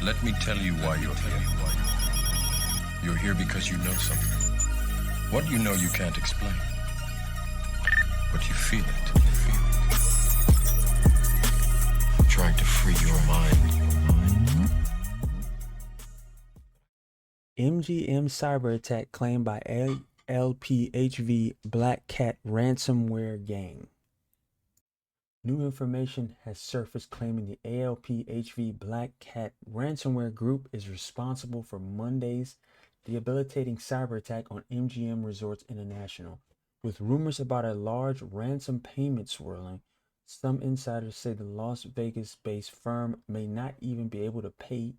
Let me tell you why you're here. You're here because you know something. What you know you can't explain, but you feel it. Trying to free your mind. MGM Cyber Attack claimed by LPHV Black Cat Ransomware Gang. New information has surfaced claiming the ALPHV Black Cat Ransomware Group is responsible for Monday's debilitating cyber attack on MGM Resorts International. With rumors about a large ransom payment swirling, some insiders say the Las Vegas-based firm may not even be able to pay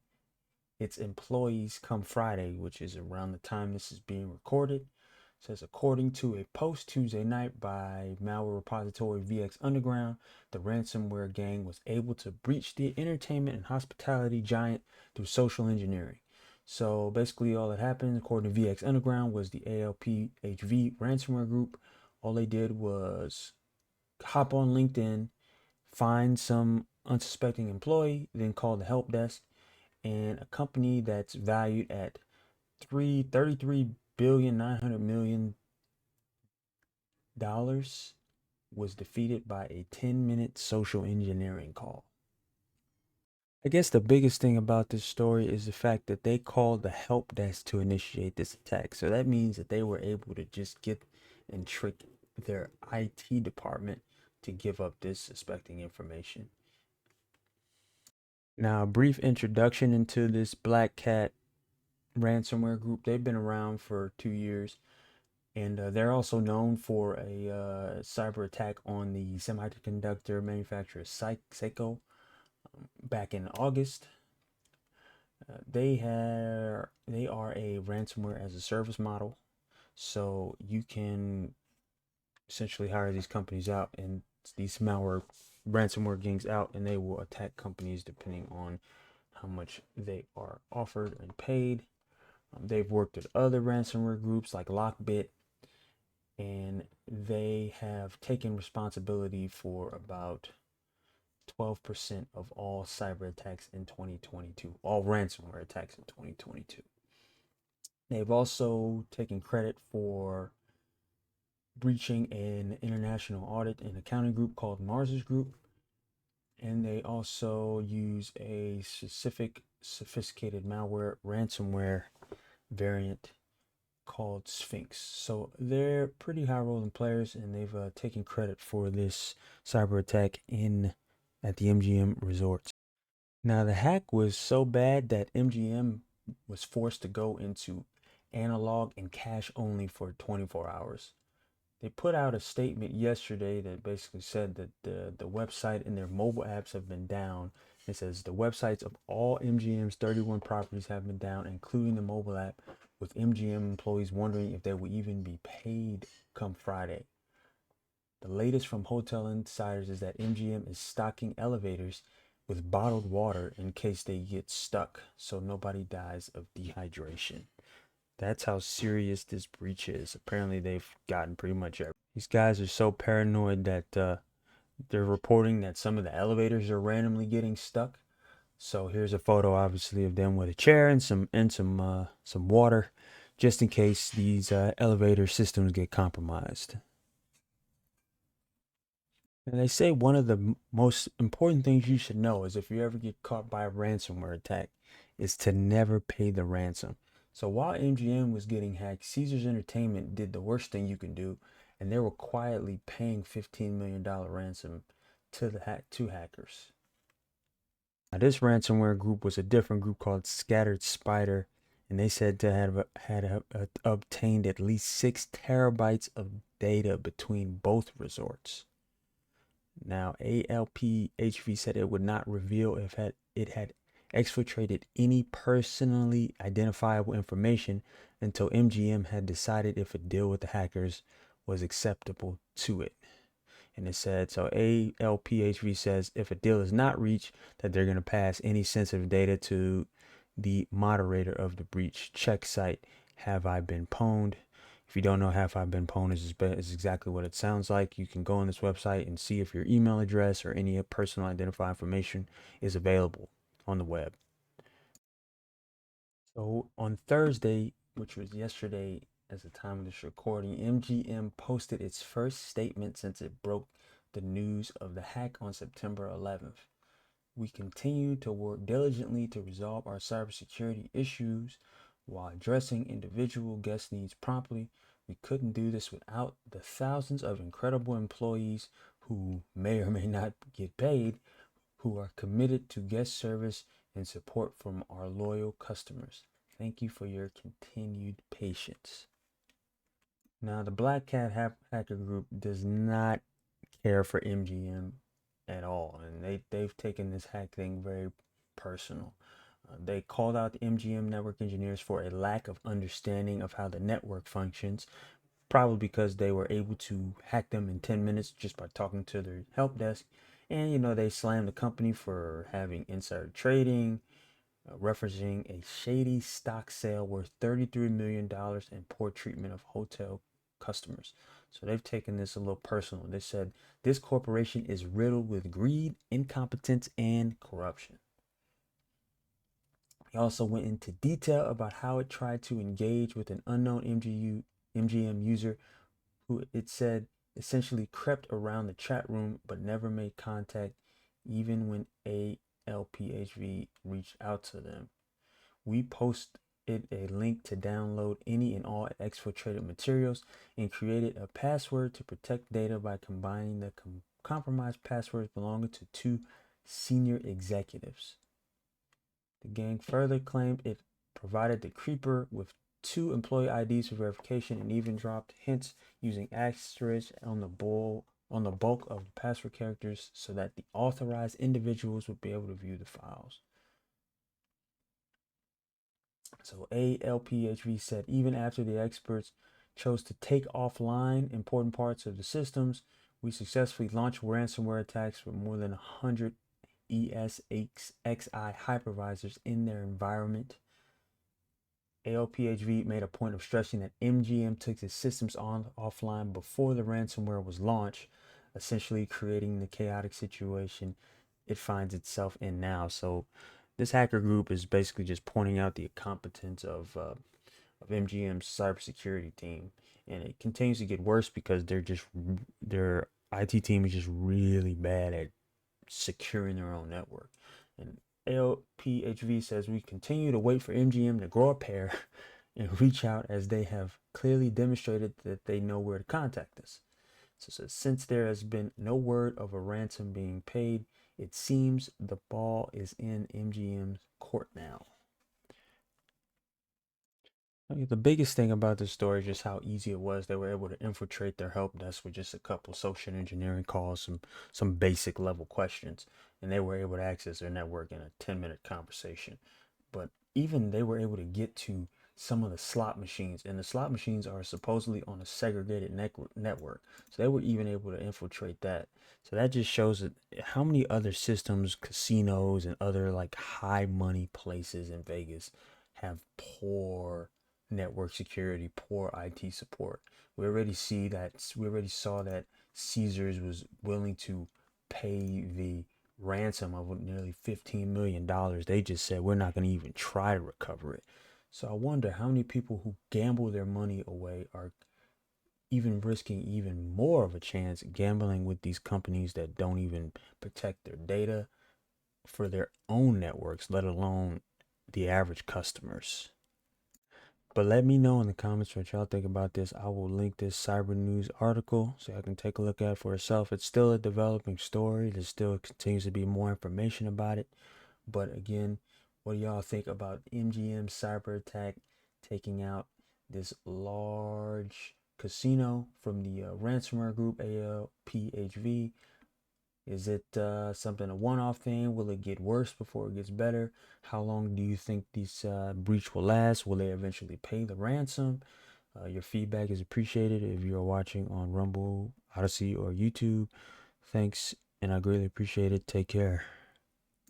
its employees come Friday, which is around the time this is being recorded. It says, according to a post Tuesday night by malware repository VX Underground, the ransomware gang was able to breach the entertainment and hospitality giant through social engineering. So basically all that happened, according to VX Underground, was the ALPHV ransomware group. All they did was hop on LinkedIn, find some unsuspecting employee, then call the help desk, and a company that's valued at $33,900,000,000 was defeated by a 10-minute social engineering call. I guess the biggest thing about this story is the fact that they called the help desk to initiate this attack. So that means that they were able to just get and trick their IT department to give up this suspecting information. Now, a brief introduction into this Black Cat ransomware group. They've been around for 2 years, and they're also known for a cyber attack on the semiconductor manufacturer Seiko back in August. They are a ransomware as a service model, so you can essentially hire these companies out and these ransomware gangs out, and they will attack companies depending on how much they are offered and paid. They've worked with other ransomware groups like Lockbit, and they have taken responsibility for about 12% of all cyber attacks in 2022, all ransomware attacks in 2022. They've also taken credit for breaching an international audit and accounting group called Mars's Group, and they also use a specific sophisticated malware ransomware variant called Sphinx. So they're pretty high rolling players, and they've taken credit for this cyber attack at the MGM Resorts. Now the hack was so bad that MGM was forced to go into analog and cash only for 24 hours. They put out a statement yesterday that basically said that the website and their mobile apps have been down. It says the websites of all MGM's 31 properties have been down, including the mobile app, with MGM employees wondering if they will even be paid come Friday. The latest from hotel insiders is that MGM is stocking elevators with bottled water in case they get stuck, so nobody dies of dehydration. That's how serious this breach is. Apparently, they've gotten pretty much everything. These guys are so paranoid that they're reporting that some of the elevators are randomly getting stuck. So here's a photo, obviously, of them with a chair and some water, just in case these elevator systems get compromised. And they say one of the most important things you should know is if you ever get caught by a ransomware attack, is to never pay the ransom. So while MGM was getting hacked, Caesars Entertainment did the worst thing you can do, and they were quietly paying $15 million ransom to the hackers. Now, this ransomware group was a different group called Scattered Spider, and they said to have obtained at least 6 terabytes of data between both resorts. Now, ALPHV said it would not reveal if it had exfiltrated any personally identifiable information until MGM had decided if a deal with the hackers was acceptable to it. And it said, so ALPHV says if a deal is not reached, that they're going to pass any sensitive data to the moderator of the breach check site, Have I Been Pwned? If you don't know, Have I Been Pwned is exactly what it sounds like. You can go on this website and see if your email address or any personal identifying information is available on the web. So on Thursday, which was yesterday as the time of this recording, MGM posted its first statement since it broke the news of the hack on September 11th. We continue to work diligently to resolve our cybersecurity issues while addressing individual guest needs promptly. We couldn't do this without the thousands of incredible employees who may or may not get paid, who are committed to guest service and support from our loyal customers. Thank you for your continued patience. Now, the Black Cat Hacker Group does not care for MGM at all, and they've taken this hack thing very personal. They called out the MGM network engineers for a lack of understanding of how the network functions, probably because they were able to hack them in 10 minutes just by talking to their help desk. And they slammed the company for having insider trading, referencing a shady stock sale worth $33 million and poor treatment of hotel customers. So they've taken this a little personal. They said this corporation is riddled with greed, incompetence, and corruption. He also went into detail about how it tried to engage with an unknown MGM user who it said essentially crept around the chat room but never made contact even when LPHV reached out to them. We posted a link to download any and all exfiltrated materials and created a password to protect data by combining the compromised passwords belonging to two senior executives. The gang further claimed it provided the creeper with two employee IDs for verification and even dropped hints using asterisks on the bulk of the password characters so that the authorized individuals would be able to view the files. So LPHV said even after the experts chose to take offline important parts of the systems, we successfully launched ransomware attacks with more than 100 ESXi hypervisors in their environment. LPHV made a point of stressing that MGM took its systems offline before the ransomware was launched, essentially creating the chaotic situation it finds itself in now. So this hacker group is basically just pointing out the incompetence of MGM's cybersecurity team, and it continues to get worse because their IT team is just really bad at securing their own network. And LPHV says we continue to wait for MGM to grow a pair and reach out as they have clearly demonstrated that they know where to contact us. So since there has been no word of a ransom being paid, it seems the ball is in MGM's court now. The biggest thing about this story is just how easy it was. They were able to infiltrate their help desk with just a couple social engineering calls, some basic level questions, and they were able to access their network in a 10-minute conversation. But even they were able to get to some of the slot machines, and the slot machines are supposedly on a segregated network. So they were even able to infiltrate that. So that just shows that how many other systems, casinos, and other like high money places in Vegas have poor network security, poor IT support. We already saw that Caesars was willing to pay the ransom of nearly $15 million. They just said we're not going to even try to recover it. So I wonder how many people who gamble their money away are even risking even more of a chance gambling with these companies that don't even protect their data for their own networks, let alone the average customers. But let me know in the comments what y'all think about this. I will link this cyber news article so y'all can take a look at it for yourself. It's still a developing story. There still continues to be more information about it. But again, what do y'all think about MGM Cyber Attack taking out this large casino from the ransomware group LPHV? Is it something, a one-off thing? Will it get worse before it gets better? How long do you think this breach will last? Will they eventually pay the ransom? Your feedback is appreciated if you're watching on Rumble, Odyssey, or YouTube. Thanks, and I greatly appreciate it. Take care.